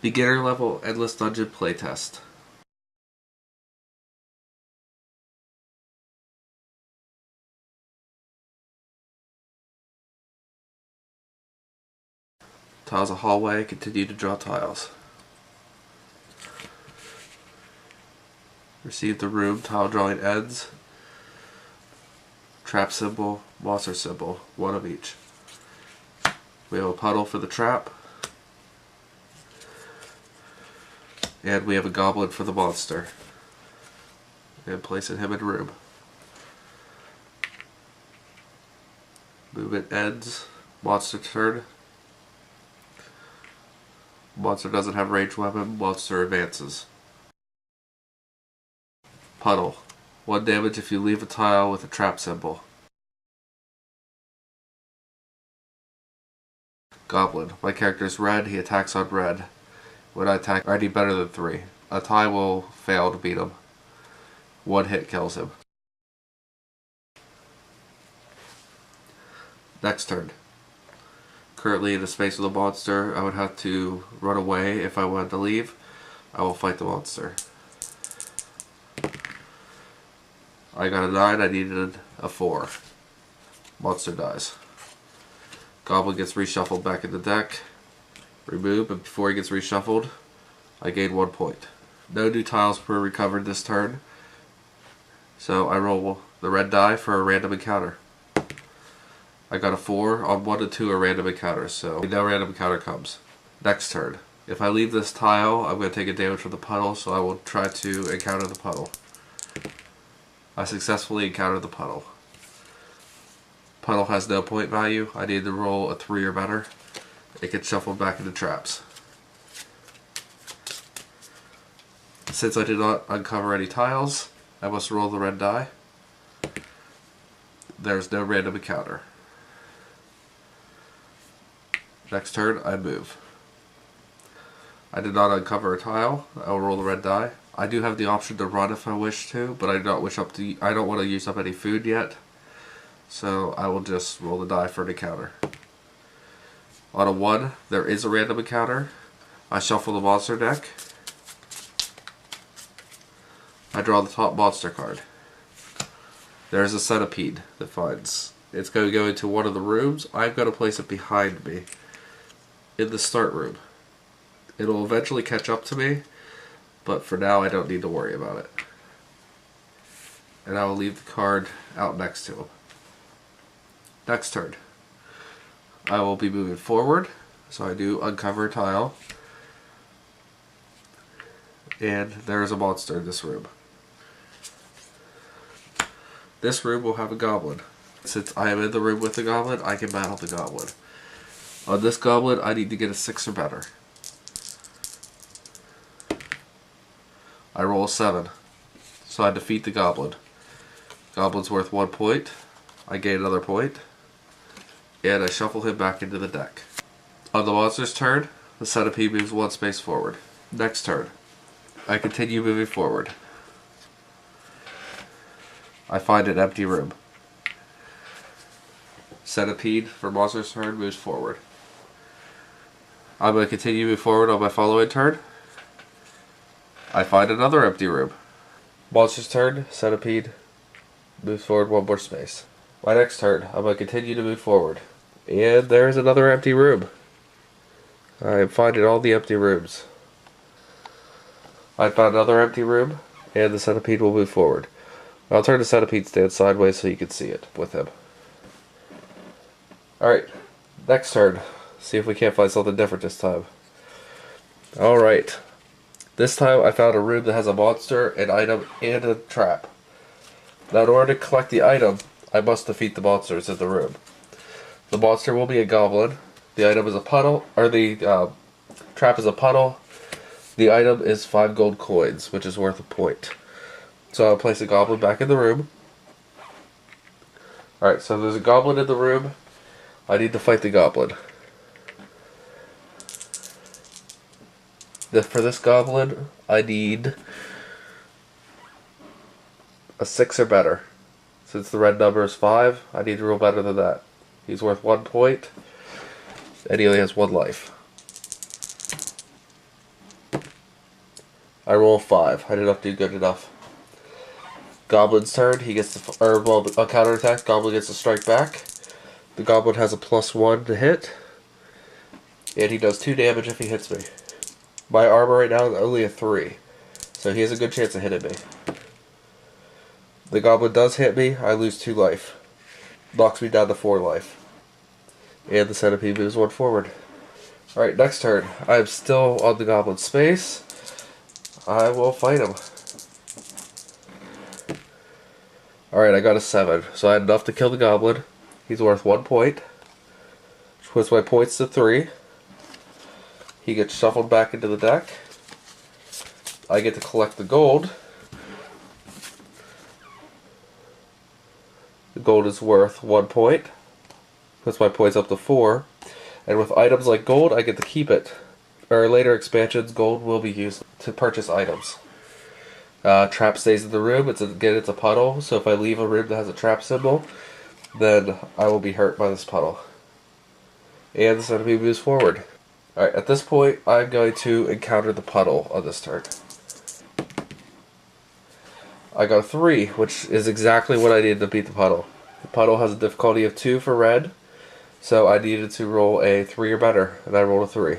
Beginner level Endless Dungeon playtest. Tiles a hallway, continue to draw tiles. Receive the room, tile drawing ends. Trap symbol, monster symbol, one of each. We have a puddle for the trap. And we have a goblin for the monster. And placing him in room. Movement ends. Monster turn. Monster doesn't have ranged weapon. Monster advances. Puddle. 1 damage if you leave a tile with a trap symbol. Goblin. My character is red. He attacks on red. When I attack, I need better than 3. A tie will fail to beat him. 1 hit kills him. Next turn. Currently in the space of the monster, I would have to run away if I wanted to leave. I will fight the monster. I got a 9, I needed a 4. Monster dies. Goblin gets reshuffled back in the deck. Remove, but before he gets reshuffled, I gain 1 point. No new tiles were recovered this turn, so I roll the red die for a random encounter. I got a 4. On 1 and 2 are random encounters, so no random encounter comes. Next turn. If I leave this tile, I'm going to take a damage from the puddle, so I will try to encounter the puddle. I successfully encountered the puddle. Puddle has no point value. I need to roll a 3 or better. It gets shuffled back into traps. Since I did not uncover any tiles, I must roll the red die. There's no random encounter. Next turn, I move. I did not uncover a tile. I will roll the red die. I do have the option to run if I wish to, but I don't want to use up any food yet. So I will just roll the die for an encounter. On a 1, there is a random encounter. I shuffle the monster deck. I draw the top monster card. There's a centipede that finds. It's going to go into one of the rooms. I'm going to place it behind me in the start room. It'll eventually catch up to me, but for now I don't need to worry about it. And I will leave the card out next to him. Next turn. I will be moving forward, so I do uncover a tile. And there is a monster in this room. This room will have a goblin. Since I am in the room with the goblin, I can battle the goblin. On this goblin, I need to get a 6 or better. I roll a 7, so I defeat the goblin. Goblin's worth 1 point. I gain another point. And I shuffle him back into the deck. On the monster's turn, the centipede moves 1 space forward. Next turn, I continue moving forward. I find an empty room. Centipede for monster's turn moves forward. I'm going to continue moving forward on my following turn. I find another empty room. Monster's turn, centipede moves forward 1 more space. My next turn, I'm going to continue to move forward. And there's another empty room. I am finding all the empty rooms. I found another empty room, and the centipede will move forward. I'll turn the centipede stand sideways so you can see it with him. Alright, next turn. See if we can't find something different this time. Alright. This time I found a room that has a monster, an item, and a trap. Now in order to collect the item, I must defeat the monsters in the room. The monster will be a goblin. The item is a puddle, or the trap is a puddle. The item is 5 gold coins, which is worth a point. So I'll place a goblin back in the room. Alright, so there's a goblin in the room. I need to fight the goblin. For this goblin, I need a 6 or better. Since the red number is 5, I need to roll better than that. He's worth 1 point, and he only has 1 life. I roll 5. I did not do good enough. Goblin's turn. He gets a counterattack. Goblin gets a strike back. The Goblin has a +1 to hit. And he does 2 damage if he hits me. My armor right now is only a 3. So he has a good chance of hitting me. The Goblin does hit me. I lose 2 life. Knocks me down to 4 life. And the Centipede moves 1 forward. Alright, next turn. I'm still on the Goblin's space. I will fight him. Alright, I got a 7. So I had enough to kill the Goblin. He's worth 1 point. Which puts my points to 3. He gets shuffled back into the deck. I get to collect the gold. The gold is worth 1 point. Puts my points up to 4. And with items like gold, I get to keep it. Or later expansions, gold will be used to purchase items. Trap stays in the room. It's a puddle. So if I leave a room that has a trap symbol, then I will be hurt by this puddle. And the Centipede moves forward. Alright, at this point, I'm going to encounter the puddle on this turn. I got a 3, which is exactly what I needed to beat the puddle. The puddle has a difficulty of 2 for red, so I needed to roll a 3 or better, and I rolled a 3.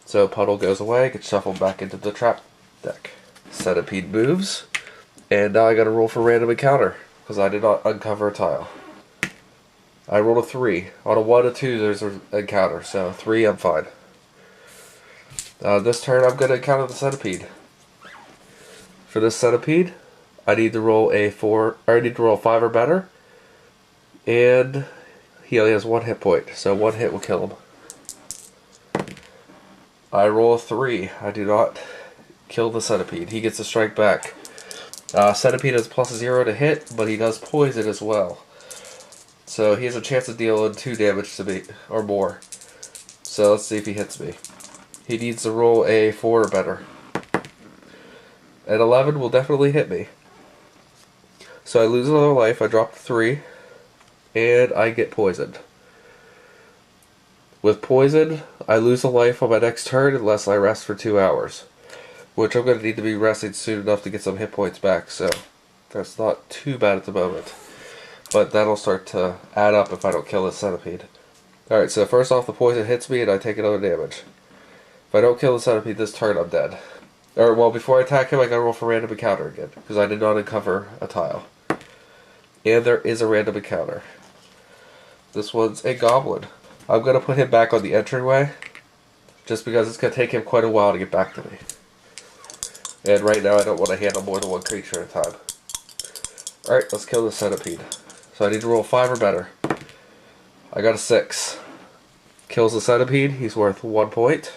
So puddle goes away, gets shuffled back into the trap deck. Centipede moves, and now I gotta roll for random encounter, because I did not uncover a tile. I rolled a 3. On a 1 to 2, there's an encounter, so 3, I'm fine. This turn, I'm gonna encounter the Centipede. For this Centipede, I need to roll a 4, or I need to roll a 5 or better, and he only has 1 hit point, so 1 hit will kill him. I roll a 3. I do not kill the Centipede. He gets a strike back. Centipede has +0 to hit, but he does poison as well. So he has a chance of dealing 2 damage to me, or more. So let's see if he hits me. He needs to roll a 4 or better. An 11 will definitely hit me. So I lose another life. I drop 3. And I get poisoned. With poison, I lose a life on my next turn unless I rest for 2 hours. Which I'm going to need to be resting soon enough to get some hit points back. So that's not too bad at the moment. But that'll start to add up if I don't kill this Centipede. Alright, so first off, the poison hits me and I take another damage. If I don't kill the Centipede this turn, I'm dead. Or, well, before I attack him, I gotta roll for random encounter again, because I did not uncover a tile. And there is a random encounter. This one's a Goblin. I'm gonna put him back on the entryway, just because it's gonna take him quite a while to get back to me. And right now, I don't want to handle more than 1 creature at a time. Alright, let's kill the Centipede. So I need to roll 5 or better. I got a 6. Kills the Centipede, he's worth 1 point.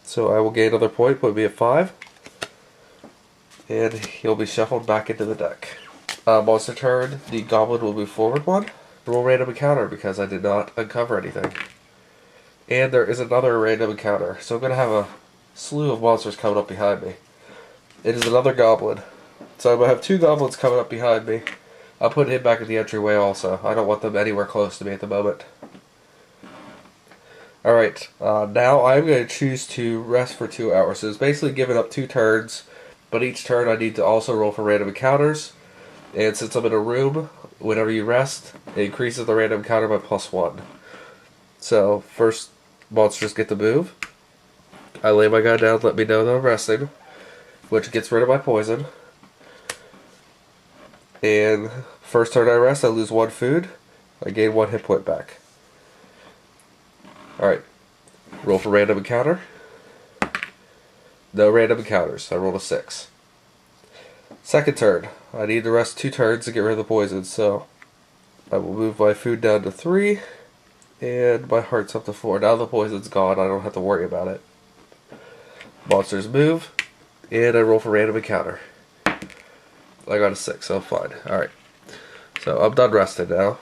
So I will gain another point, put me at 5. And he'll be shuffled back into the deck. Monster turn, the Goblin will move forward 1. Roll random encounter because I did not uncover anything. And there is another random encounter. So I'm going to have a slew of monsters coming up behind me. It is another Goblin. So I'm going to have 2 Goblins coming up behind me. I'll put him back in the entryway also. I don't want them anywhere close to me at the moment. Alright, now I'm going to choose to rest for 2 hours. So it's basically giving up 2 turns, but each turn I need to also roll for random encounters. And since I'm in a room, whenever you rest, it increases the random encounter by +1. So, first monsters get to move. I lay my guy down, let me know that I'm resting, which gets rid of my poison. And first turn I rest, I lose 1 food. I gain 1 hit point back. Alright, roll for random encounter. No random encounters. I rolled a 6. Second turn, I need to rest 2 turns to get rid of the poison, so I will move my food down to 3, and my heart's up to 4. Now the poison's gone, I don't have to worry about it. Monsters move, and I roll for random encounter. I got a 6, so I'm fine. Alright, so I'm done resting now.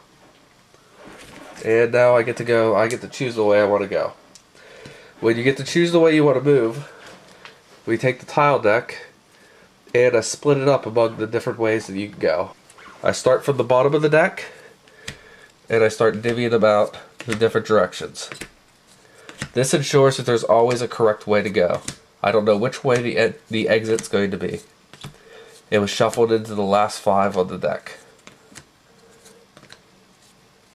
And now I get to go, I get to choose the way I want to go. When you get to choose the way you want to move, we take the tile deck, and I split it up among the different ways that you can go. I start from the bottom of the deck, and I start divvying them out the different directions. This ensures that there's always a correct way to go. I don't know which way the exit's going to be. It was shuffled into the last 5 on the deck.